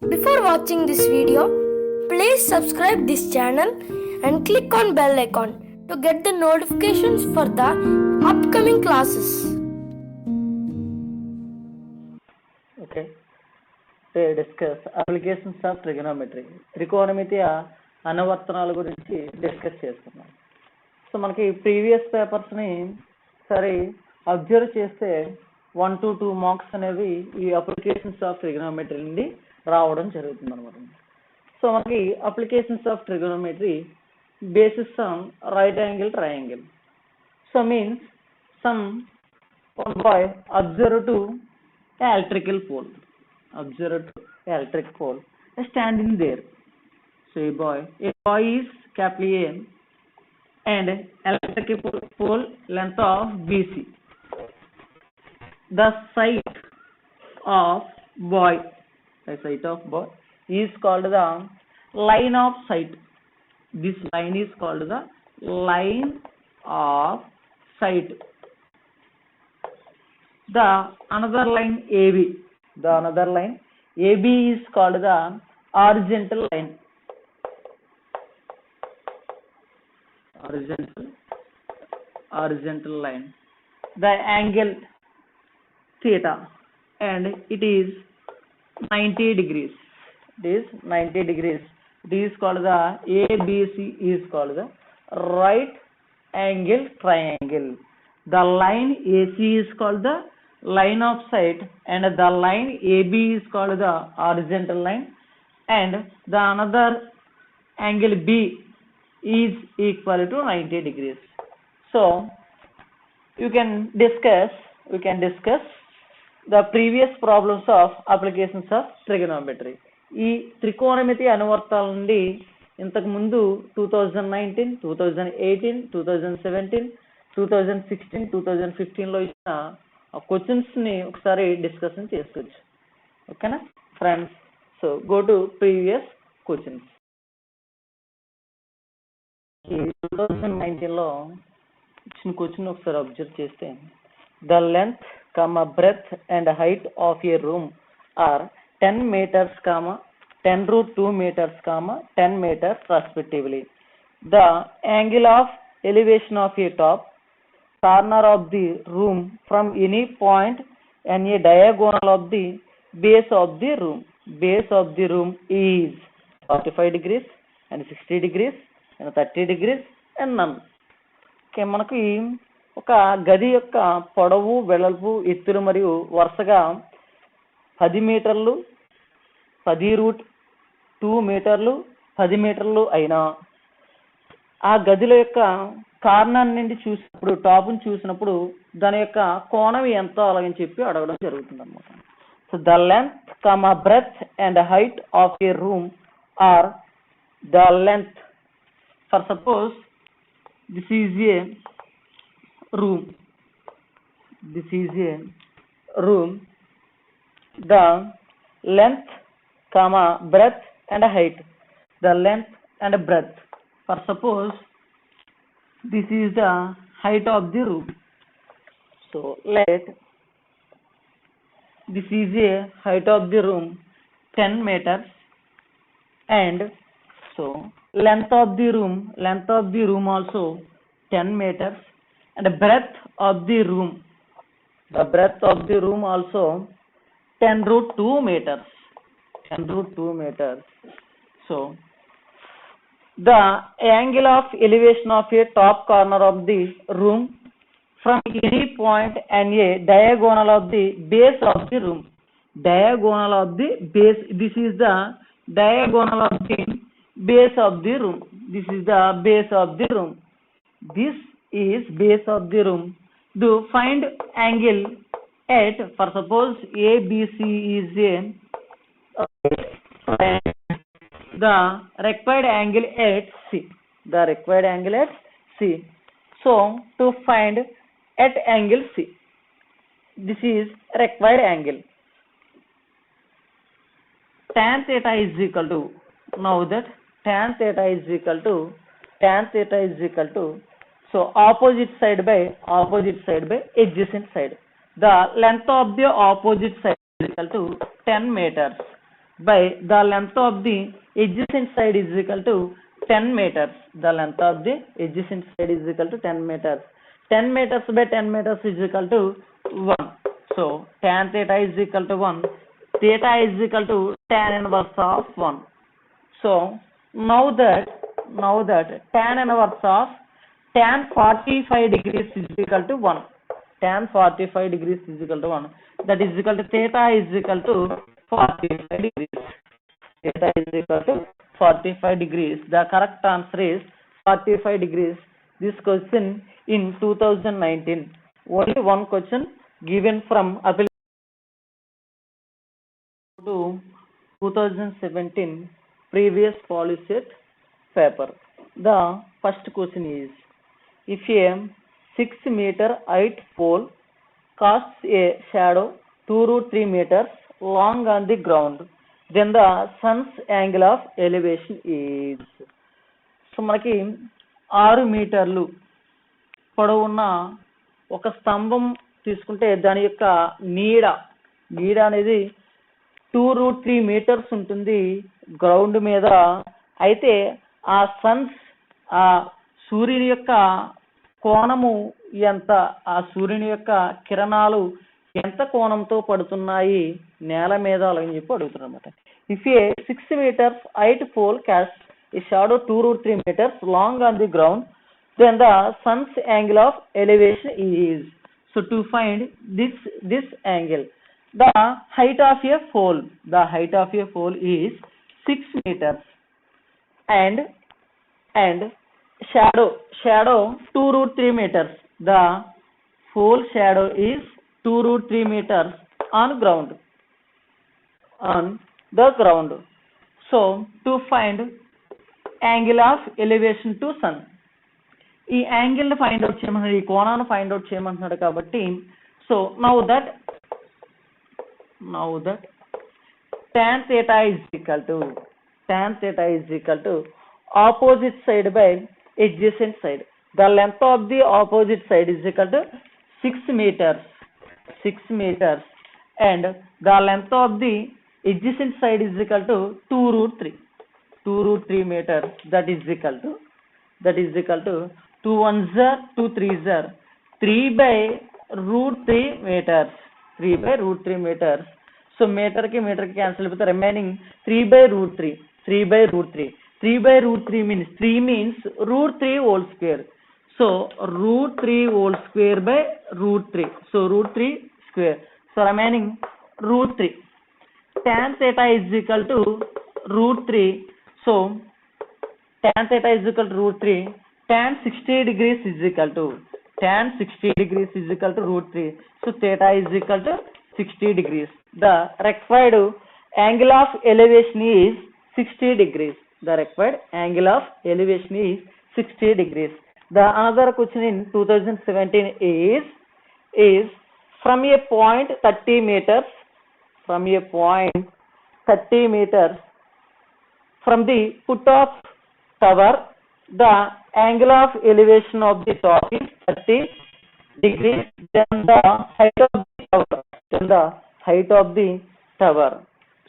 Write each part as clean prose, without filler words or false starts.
Before watching this video, please subscribe this channel and click on bell icon to get the notifications for the upcoming classes. Okay, we discuss applications of trigonometry. త్రికోణమితియ అనువర్తనాల గురించి discuss చేస్తున్నాం. So మనకి previous పేపర్స్ని సరే observe చేస్తే 1 to 2 marks అనేవి ఈ applications of trigonometry నుండి రావడం జరుగుతుంది అనమాట. సో మనకి applications of trigonometry basis on right angle triangle. So means some one boy observe to electrical pole, standing there. So a boy is capital A and electrical pole length of BC. The sight of boy is called the line of sight. This line is called the line of sight. The another line AB is called the horizontal line. The angle theta and it is 90 degrees. It is called the ABC is called the right angle triangle. The line AC is called the line of sight and the line AB is called the horizontal line and the another angle B is equal to 90 degrees. So we can discuss the previous problems of applications of trigonometry. ఈ త్రికోణమితి అనువర్తాల నుండి ఇంతకు ముందు 2019, 2018, 2017, 2016, 2015లో ఇచ్చిన క్వశ్చన్స్ని ఒకసారి discussion చేసుకోవచ్చు. ఓకేనా friends? So go to previous questions. 2019లో ఇచ్చిన క్వశ్చన్ ఒకసారి అబ్జర్వ్ చేస్తే the length, breadth and height of a room are 10 meters, 10√2 meters, 10 meters respectively. The angle of elevation of a top corner of the room from any point and a diagonal of the base of the room is 45 degrees and 60 degrees and 30 degrees and none. Okay, మనకి ఒక గది యొక్క పొడవు, వెడల్పు, ఎత్తులు మరియు వరుసగా 10 మీటర్లు, 10√2 మీటర్లు, 10 మీటర్లు అయినా ఆ గదిలో యొక్క కార్నర్ నుండి చూసినప్పుడు, టాప్ని చూసినప్పుడు దాని యొక్క కోణం ఎంతో అలాగని చెప్పి అడగడం జరుగుతుంది అనమాట. So the length, breadth and height of a room are the length. For suppose this is a room. The length, breadth and height. The length and breadth. For suppose this is the height of the room. So let this is a height of the room 10 meters and so length of the room also 10 meters and the breadth of the room also 10√2 meters. So the angle of elevation of a top corner of the room from any point and a diagonal of the base of the room. This is the diagonal of the base of the room. This is base of the room. Do find angle at, for suppose ABC is the required angle at C. So to find at angle C, this is required angle. Tan theta is equal to, now that tan theta is equal to so opposite side by adjacent side. The length of the opposite side equal to 10 meters by the length of the adjacent side is equal to 10 meters. The length of the adjacent side is equal to 10 meters. 10 meters by 10 meters is equal to 1. So tan theta is equal to 1. Theta is equal to tan inverse of 1. So now that tan inverse of tan 45 degrees is equal to 1. Tan 45 degrees is equal to 1. That is equal to theta is equal to 45 degrees. Theta is equal to 45 degrees. The correct answer is 45 degrees. This question in 2019. Only one question given from appeal to 2017 previous policy paper. The first question is, if a 6 meter height pole casts a shadow 2√3 meters long on the ground, then the sun's angle of elevation is. So మనకి 6 మీటర్లు పొడవున్న ఒక స్తంభం తీసుకుంటే దాని యొక్క నీడ అనేది 2√3 metres ఉంటుంది గ్రౌండ్ మీద. అయితే ఆ సూర్యుని యొక్క కోణము ఎంత, ఆ సూర్యుని యొక్క కిరణాలు ఎంత కోణంతో పడుతున్నాయి నేల మీద అని చెప్పి అడుగుతున్నారు అనమాట. If A 6 meters height pole casts a shadow 2√3 meters long on the ground, then the sun's angle of elevation is. So to find this angle, the height of a pole is 6 meters and shadow 2√3 meters. The pole shadow is 2√3 meters on the ground. So to find angle of elevation to sun, ఈ angle ని find out చేయమంటున్నాడు, ఈ కోణాన్ని find out చేయమంటున్నాడు కాబట్టి, so now that tan theta is equal to opposite side by adjacent side. The length of the opposite side is equal to 6 meters and the length of the adjacent side is equal to 2√3 meters. That is equal to 2 1s are 2 3s are 3/√3 meters. So meter ki cancel with the remaining 3/√3. 3/√3 means 3 means √3 whole square. So √3 whole square by √3. So √3 square. So remaining √3. Tan theta is equal to √3. So tan theta is equal to √3. Tan 60 degrees is equal to √3. So theta is equal to 60 degrees. The required angle of elevation is 60 degrees. The required angle of elevation is 60 degrees. The another question in 2017 is from a point 30 meters from the foot of tower, the angle of elevation of the top is 30 degrees. Then the height of the tower.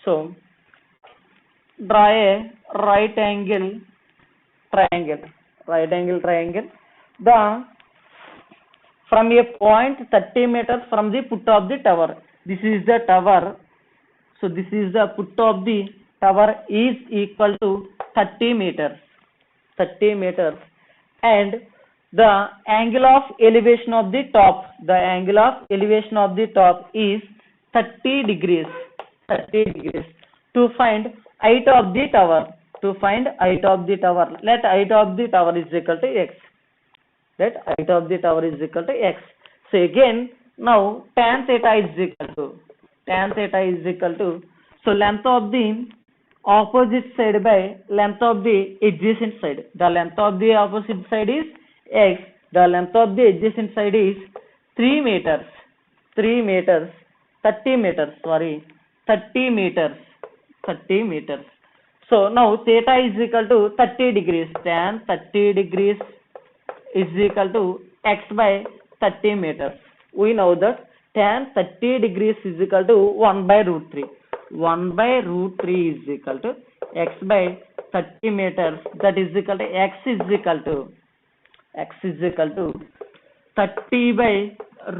So draw a right angle triangle. The from a point 30 meters from the foot of the tower. This is the tower. So this is the foot of the tower is equal to 30 meters. And the angle of elevation of the top. Is 30 degrees. To find height of the tower. Let height of the tower is equal to x. So again, now tan theta is equal to so length of the opposite side by length of the adjacent side. The length of the opposite side is x. The length of the adjacent side is 30 meters. So now theta is equal to 30 degrees. Tan 30 degrees is equal to x by 30 meters. We know that tan 30 degrees is equal to 1 by root 3. 1 by root 3 is equal to x by 30 meters, that is equal to x is equal to 30 by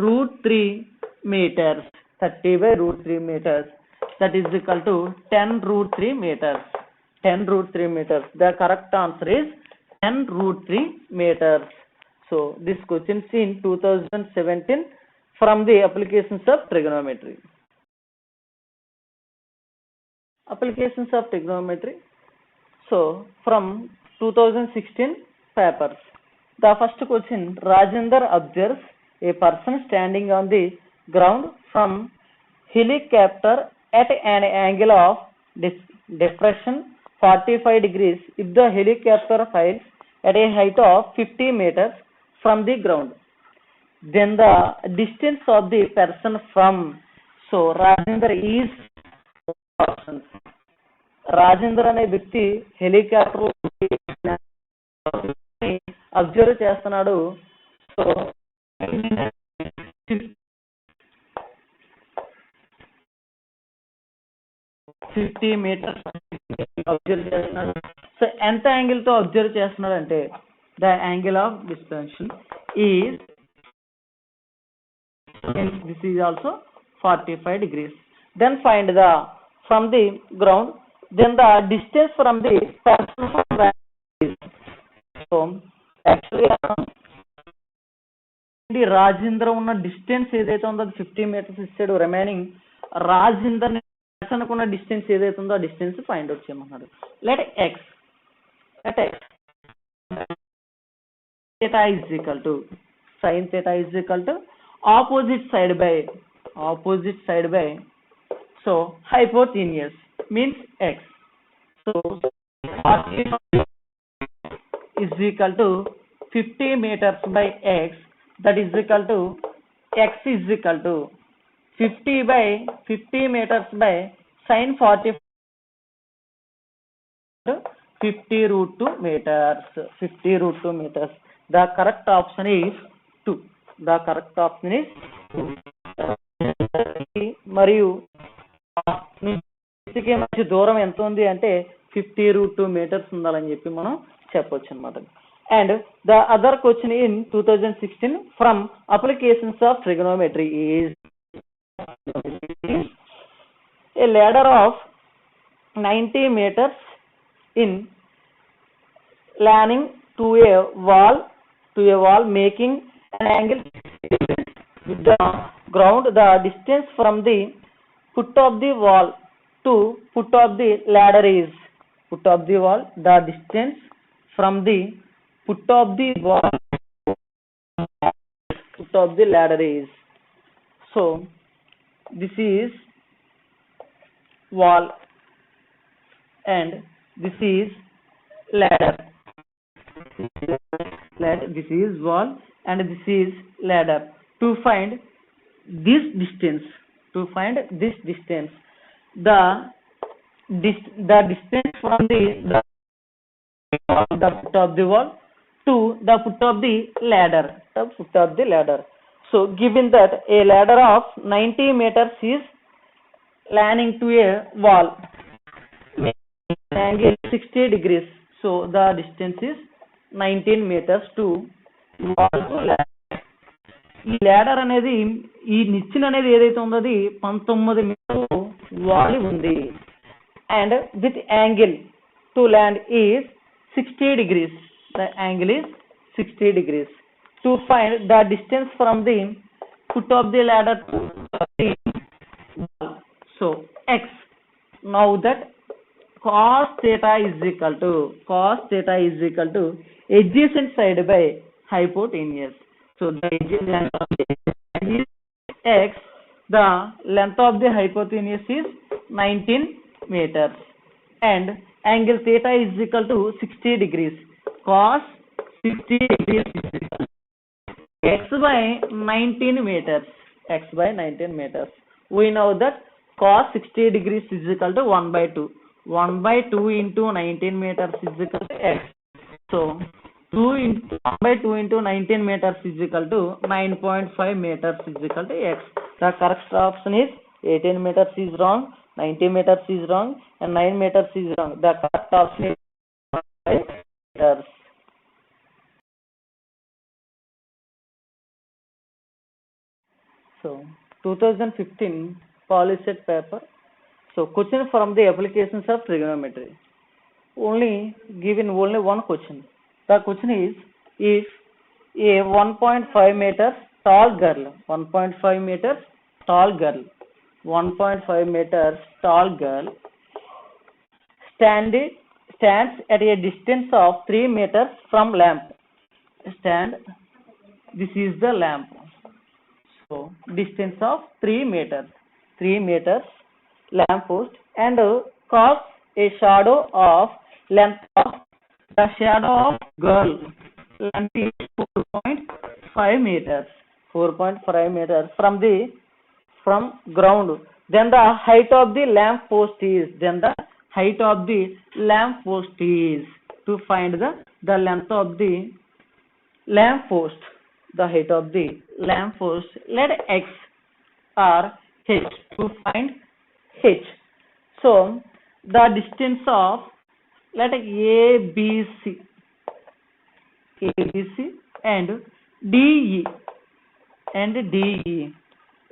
root 3 meters. 30 by root 3 meters, that is equal to 10 root 3 meters. 10 root 3 meters. The correct answer is 10 root 3 meters. So this question is in 2017 from the applications of trigonometry. Applications of trigonometry. So from 2016 papers. The first question, Rajendra observes a person standing on the ground from helicopter at an angle of depression 45 degrees if the helicopter flies at a height of 50 meters from the ground. Then the distance of the person from, so Rajendra is options. Rajendra అనే వ్యక్తి helicopter observe చేస్తున్నాడు. So 50 meters observe చేస్తున్నాడు. So ఎంత angle తో observe చేస్తున్నాడు అంటే the angle of depression is this is also 45 degrees. Then find the from the ground, then the distance from the person from ground is. So actually the Rajendra ఉన్న distance ఏదైతే ఉందో అది 50 meters ఇస్తాడు. Remaining Rajendra person కున్న distance ఏదైతే ఉందో ఆ distance find out చేయమన్నాడు. Let x theta is equal to sin theta is equal to opposite side by so hypotenuse means x. So is equal to 50 meters by x, that is equal to x is equal to 50 by 50 meters by sin 45 50 root 2 meters. 50 root 2 meters. The correct option is 2. The correct option is 2. మరియు మధ్య దూరం ఎంత ఉంది అంటే 50 root 2 meters ఉండాలని చెప్పి మనం చెప్పొచ్చు అనమాట. And the other question in 2016 from applications of trigonometry is a ladder of 90 meters in leaning to a wall making an angle with the ground. The distance from the foot of the wall to foot of the ladder is the distance from the foot of the wall foot of the ladder is. So this is wall and this is ladder. This is wall and this is ladder. To find this distance, the distance from the foot of the wall to the foot of the ladder. So given that a ladder of 90 meters is leaning to a wall, angle 60 degrees. So the distance is 19 meters to wall to ladder. ఈ ladder అనేది ఈ నిచ్చెన అనేది ఏదైతే ఉందో అది 19 మీటర్లు వాలి ఉంది. And with angle to land is 60 degrees. The angle is 60 degrees. To find the distance from the foot of the ladder to the wall. So x. Now that cos theta is equal to adjacent side by hypotenuse. So the adjacent length of the is x. The length of the hypotenuse is 19 meters and angle theta is equal to 60 degrees. Cos 60 degrees is equal to x by 19 meters. We know that cos 60 degrees is equal to 1 by 2. 1 by 2 into 19 meters is equal to x. So 2 into 1 by 2 into 19 meters is equal to 9.5 meters is equal to x. The correct option is 18 meters is wrong, 90 meters is wrong, and 9 meters is wrong. The correct option is 5 meters. So 2015 Polyset paper. So question from the applications of trigonometry. Only given only one question. The question is, if a 1.5 meters tall girl, 1.5 meters tall girl, 1.5 meters tall girl stands at a distance of 3 meters from lamp. This is the lamp. So distance of 3 meters lamp post, and casts a shadow of length of the shadow of girl length is 4.5 meters from ground. Then the height of the lamp post is to find the length of the lamp post, the height of the lamp post. Let x or h to find h. So the distance of, let ABC and DE.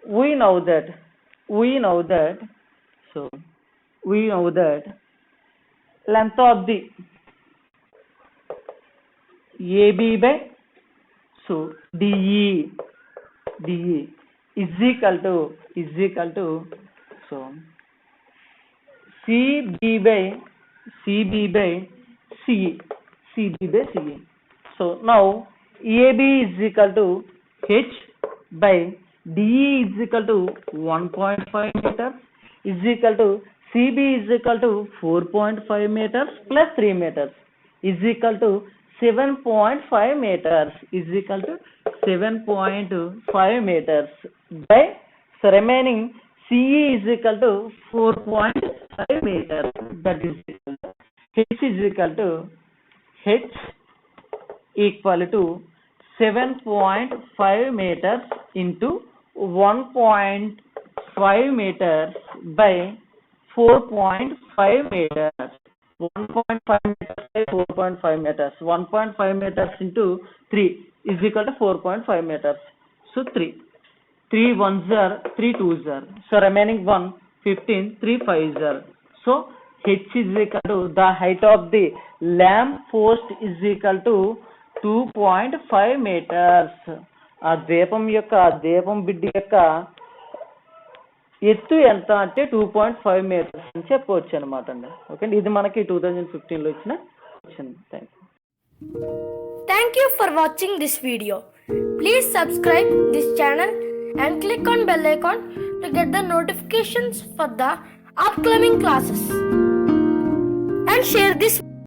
We know that length of the AB by DE is equal to so CB by CE. So now AB is equal to H by DE is equal to 1.5 meters is equal to CB is equal to 4.5 meters plus 3 meters is equal to 7.5 meters by, so remaining CE is equal to 4.5 meters, that is equal to H is equal to H equal to 7.5 meters into 1.5 meters by 4.5 meters. 1.5 meters by 4.5 meters. 1.5 meters into 3 is equal to 4.5 meters. So 3 ones are 3 twos are. So remaining 1 15, 3 fives are. So H is equal to, the height of the lamp post is equal to 2.5 meters. ఆ దీపం బిడ్డ యొక్క ఎత్తు ఎంత అంటే 2.5 meters అని చెప్పవచ్చు అనమాట అండి. ఓకే, ఇది మనకి 2015 లో ఇచ్చిన question. Thank you for watching this video. Please subscribe this channel and click on bell icon to get the notifications for the upcoming classes, and share this